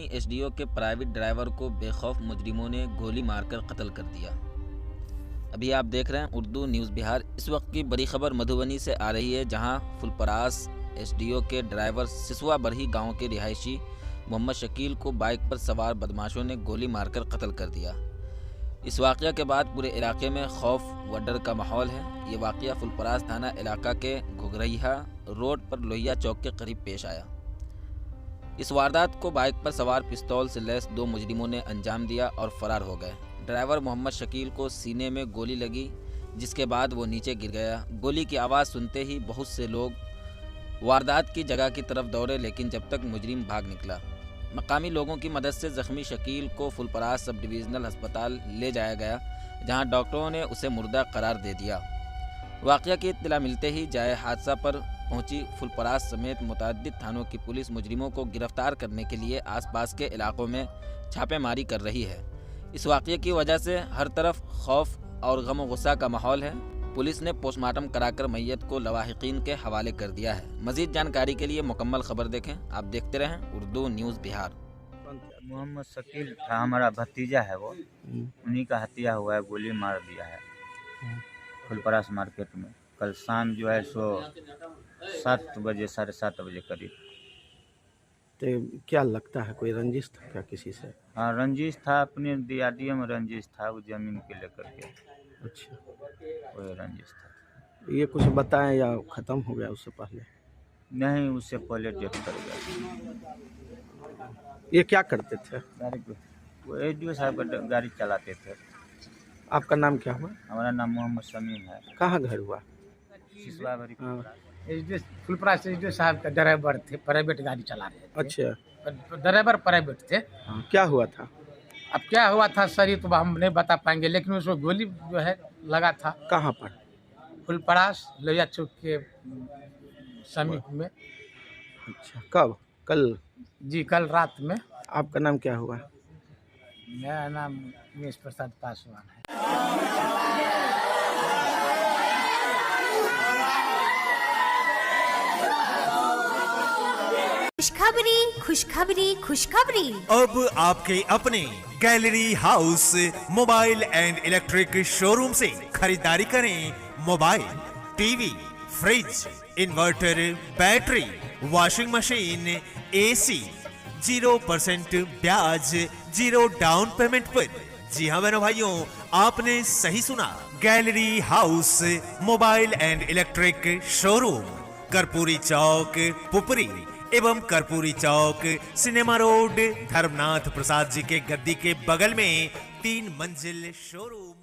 Colony SDO के private driver को बेखौफ मुजरिमों ने गोली मारकर कत्ल कर दिया। अभी आप देख रहे हैं उर्दू न्यूज़ बिहार। इस वक्त की बड़ी खबर मधुबनी से आ रही है, जहां फुलपरास एसडीओ के ड्राइवर सिसवा बरही गांव के रिहायशी मोहम्मद शकील को बाइक पर सवार बदमाशों ने गोली मारकर कत्ल कर दिया। इस वाक़या के बाद पूरे इलाके में खौफ व डर का माहौल है। ये वाक़या फुलपरास थाना इलाका के घुघरैया रोड पर लोहिया चौक के करीब पेश आया। इस वारदात को बाइक पर सवार पिस्तौल से लैस 2 मुजरिमों ने अंजाम दिया और फरार हो गए। ड्राइवर मोहम्मद शकील को सीने में गोली लगी, जिसके बाद वो नीचे गिर गया। गोली की आवाज़ सुनते ही बहुत से लोग वारदात की जगह की तरफ दौड़े, लेकिन जब तक मुजरिम भाग निकला। मकामी लोगों की मदद से ज़ख्मी शकील को फुलपरास सब डिविज़नल अस्पताल ले जाया गया, जहां डॉक्टरों ने उसे मुर्दा करार दे दिया। वाक़या की इत्तला मिलते ही जाए हादसा पर पहुंची फुलपरास समेत मुतअद्दिद थानों की पुलिस मुजरिमों को गिरफ्तार करने के लिए आसपास के इलाकों में छापेमारी कर रही है। इस वाक़ये की वजह से हर तरफ खौफ और गम और गुस्सा का माहौल है। पुलिस ने पोस्टमार्टम कराकर मैयत को लवाहिकीन के हवाले कर दिया है। मज़ीद जानकारी के लिए मुकम्मल खबर देखें। आप देखते रहें उर्दू न्यूज़ बिहार। मोहम्मद शकील था, हमारा भतीजा है, वो उन्हीं का हत्या हुआ है, गोली मार दिया है फुलपरास मार्केट में। कल शाम जो है सो 7 बजे 7:30 बजे करीब। तो क्या लगता है, कोई रंजिश था क्या किसी से? हाँ, रंजिश था, अपने दियादिये में रंजिश था, वो ज़मीन के लेकर के। अच्छा, वही रंजिश था। ये कुछ बताएं या ख़त्म हो गया उससे पहले? नहीं, उससे पहले डेथ कर गया। ये क्या करते थे? गाड़ी को वो एसडीओ साहब का गाड़ी चलाते थे। आपका नाम क्या हुआ? हमारा नाम मोहम्मद शमीम है। कहाँ घर हुआ? सिसवा भरी फुलपरास एसडीओ साहब का ड्राइवर थे, प्राइवेट गाड़ी चला रहे थे। अच्छा, ड्राइवर प्राइवेट थे। क्या हुआ था? अब क्या हुआ था सर, ये तो हम नहीं बता पाएंगे, लेकिन उसको गोली जो है लगा था। कहाँ पर? फुलपरास लोहिया चौक के समीप में। अच्छा, कब? कल? जी, कल रात में। आपका नाम क्या हुआ? मेरा नाम उमेश प्रसाद पासवान है। खुशखबरी खुशखबरी खुशखबरी। अब आपके अपने gallery house mobile and electric showroom से खरीदारी करें mobile, TV, fridge, inverter, battery, washing machine, AC, 0% ब्याज, 0 डाउन पेमेंट पर। जी हाँ बहनों भाइयों, आपने सही सुना, gallery house mobile and electric showroom, Karpoori Chowk, Pupri एवं कर्पूरी चौक, सिनेमा रोड, धर्मनाथ प्रसाद जी के गद्दी के बगल में 3 मंजिल शोरूम।